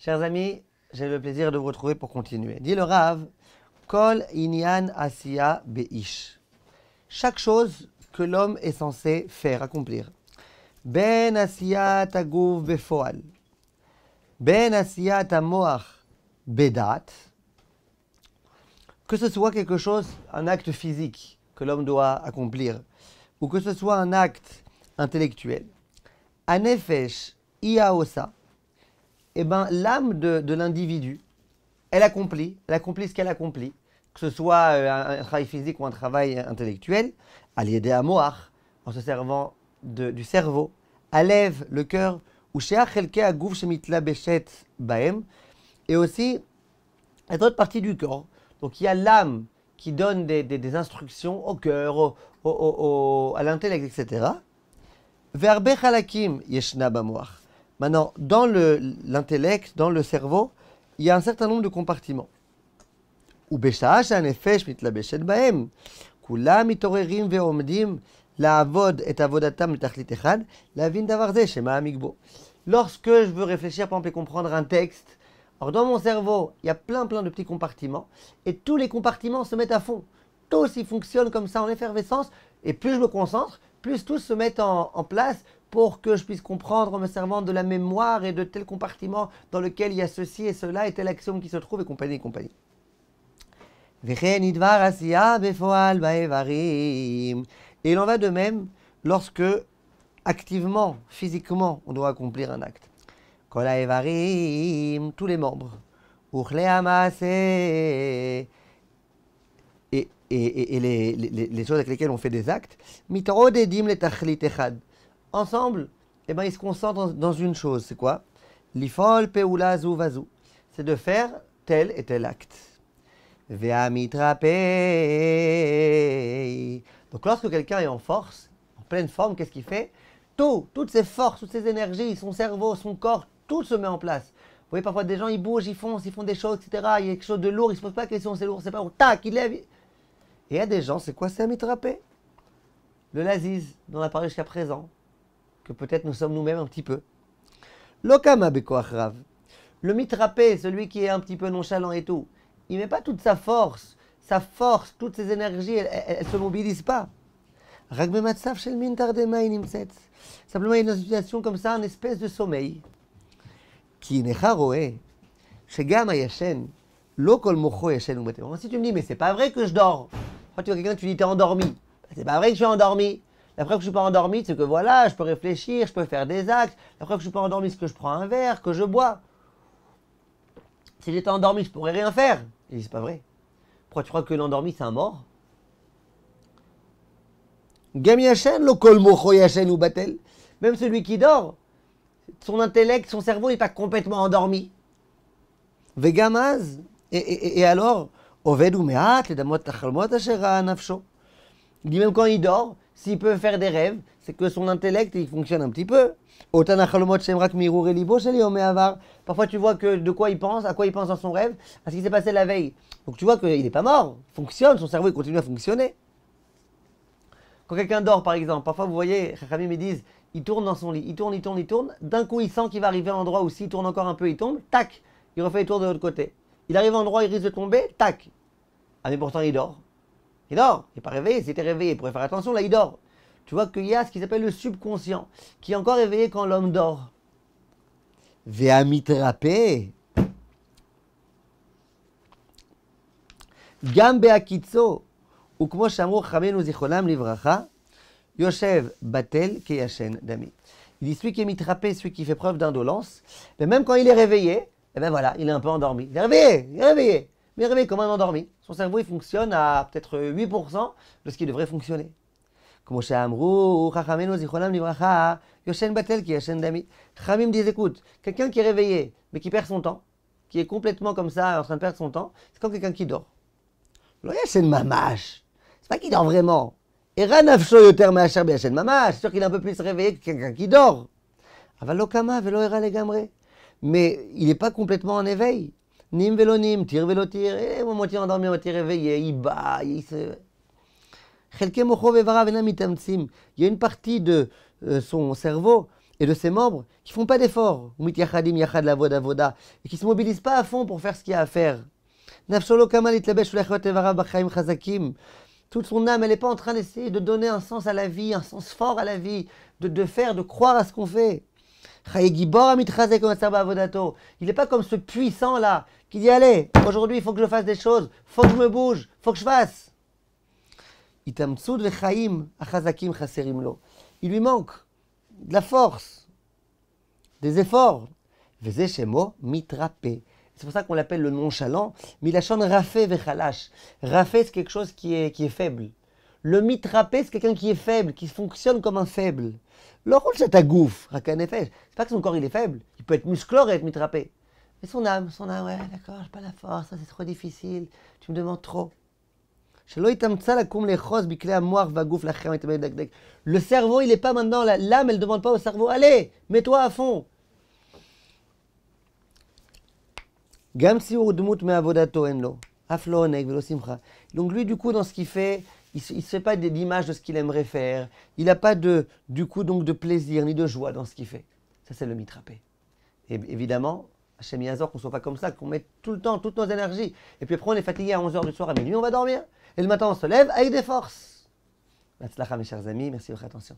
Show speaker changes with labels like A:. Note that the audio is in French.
A: Chers amis, j'ai le plaisir de vous retrouver pour continuer. Dit le Rav, Kol inyan asiya beish. Chaque chose que l'homme est censé faire, accomplir. Ben asiyat aguf befoal. Ben asiyat amoach bedat. Que ce soit quelque chose, un acte physique que l'homme doit accomplir, ou que ce soit un acte intellectuel. Anefesh iaosa. Eh bien, l'âme de l'individu, elle accomplit ce qu'elle accomplit, que ce soit un travail physique ou un travail intellectuel, aliédé à moach, en se servant du cerveau, Alev, le cœur, ou sheach chelke aguf shemitla beshet baem, et aussi les autres parties du corps. Donc il y a l'âme qui donne des instructions au cœur, à l'intellect, etc. Verbe chalakim yeshna bamoach. Maintenant, dans l'intellect, dans le cerveau, il y a un certain nombre de compartiments. ובשעה שהנפש מתלבשת בהם, כולם מתעוררים ועומדים לעבוד את עבודתם לתכלית אחד, להבין דבר זה שמעמיק בו. Lorsque je veux réfléchir, par exemple, et comprendre un texte, alors dans mon cerveau, il y a plein de petits compartiments, et tous les compartiments se mettent à fond. Tous, ils fonctionnent comme ça en effervescence, et plus je me concentre, plus tous se mettent en place pour que je puisse comprendre en me servant de la mémoire et de tel compartiment dans lequel il y a ceci et cela et tel axiome qui se trouve et compagnie et compagnie. Et il en va de même lorsque, activement, physiquement, on doit accomplir un acte. Tous les membres. Et les choses avec lesquelles on fait des actes. Ensemble, eh ben, ils se concentrent dans une chose. C'est quoi? L'ifol peula zu vazu. C'est de faire tel et tel acte. Donc lorsque quelqu'un est en force, en pleine forme, qu'est-ce qu'il fait? Toutes ses forces, toutes ses énergies, son cerveau, son corps, tout se met en place. Vous voyez parfois des gens, ils bougent, ils font des choses, etc. Il y a quelque chose de lourd, ils ne se posent pas la question, c'est lourd, c'est pas lourd. Tac, il lève. Et il y a des gens, c'est quoi? C'est mitrapé. Le laziz, dont on a parlé jusqu'à présent, que peut-être nous sommes nous-mêmes un petit peu. Lokama bekoach rav. Le mitrapé, celui qui est un petit peu nonchalant et tout, il ne met pas toute sa force, toutes ses énergies, elles ne se mobilisent pas. Simplement, il est dans une situation comme ça, une espèce de sommeil. Si tu me dis, mais c'est pas vrai que je dors. Quand tu vois quelqu'un, tu dis, t'es endormi. C'est pas vrai que je suis endormi. La preuve que je ne suis pas endormi, c'est que voilà, je peux réfléchir, je peux faire des actes. La preuve que je ne suis pas endormi, c'est que je prends un verre, que je bois. Si j'étais endormi, je ne pourrais rien faire. Il dit, c'est pas vrai. Pourquoi tu crois que l'endormi, c'est un mort? Même celui qui dort, son intellect, son cerveau n'est pas complètement endormi. Vegamaz. Et alors, il dit même quand il dort, s'il peut faire des rêves, c'est que son intellect, il fonctionne un petit peu. Parfois tu vois que de quoi il pense, à quoi il pense dans son rêve, à ce qui s'est passé la veille. Donc tu vois qu'il n'est pas mort, il fonctionne, son cerveau il continue à fonctionner. Quand quelqu'un dort par exemple, parfois vous voyez, Chachamim me disent, il tourne dans son lit, il tourne, d'un coup il sent qu'il va arriver à un endroit où s'il tourne encore un peu, il tombe, tac, il refait le tour de l'autre côté. Il arrive à un endroit, il risque de tomber, tac. Ah mais pourtant il dort. Il dort, il n'est pas réveillé, s'il était réveillé, il pourrait faire attention, là il dort. Tu vois qu'il y a ce qui s'appelle le subconscient, qui est encore éveillé quand l'homme dort. Ve'amitrapé. Gam be'akitso. Ukmo shamru chamenu zichronam livracha. Yoshev batel keyashen dami. Il dit celui qui est mitrapé, celui qui fait preuve d'indolence, mais même quand il est réveillé, eh ben voilà, il est un peu endormi. Il est réveillé. Mais il est réveillé comme un endormi. Son cerveau il fonctionne à peut-être 8% de ce qui devrait fonctionner. Comme Chachamim disent, écoute, quelqu'un qui est réveillé, mais qui perd son temps, qui est complètement comme ça, en train de perdre son temps, c'est comme quelqu'un qui dort. C'est pas qu'il dort vraiment. C'est sûr qu'il est un peu plus réveillé que quelqu'un qui dort. Mais il n'est pas complètement en éveil. Nim velonim, tir velotir, moitié endormi, moitié réveillé, il bat, il se... Il y a une partie de son cerveau, et de ses membres qui font pas d'efforts, et qui se mobilisent pas à fond pour faire ce qu'il y a à faire. Toute son âme, elle n'est pas en train d'essayer de donner un sens à la vie, un sens fort à la vie, de faire, de croire à ce qu'on fait. Il n'est pas comme ce puissant là qui dit allez, aujourd'hui il faut que je fasse des choses, il faut que je me bouge, il faut que je fasse. Il lui manque de la force, des efforts. C'est pour ça qu'on l'appelle le nonchalant. Milachon rafé vechalash. Rafé, c'est quelque chose qui est faible. Le mitrapé, c'est quelqu'un qui est faible, qui fonctionne comme un faible. Le rôle, c'est ta gouffe. C'est pas que son corps il est faible. Il peut être musclore et être mitrapé. Mais son âme, ouais, d'accord, j'ai pas la force, ça c'est trop difficile. Tu me demandes trop. Le cerveau, il n'est pas maintenant, l'âme, elle ne demande pas au cerveau, allez, mets-toi à fond. Donc lui, du coup, dans ce qu'il fait, il ne se fait pas d'image de ce qu'il aimerait faire. Il n'a pas du coup donc de plaisir ni de joie dans ce qu'il fait. Ça, c'est le mitrapé. Et évidemment, Hachem Yazor, qu'on ne soit pas comme ça, qu'on mette tout le temps, toutes nos énergies. Et puis après, on est fatigué à 11h du soir, à minuit, on va dormir. Et le matin, on se lève avec des forces. Mes chers amis, merci de votre attention.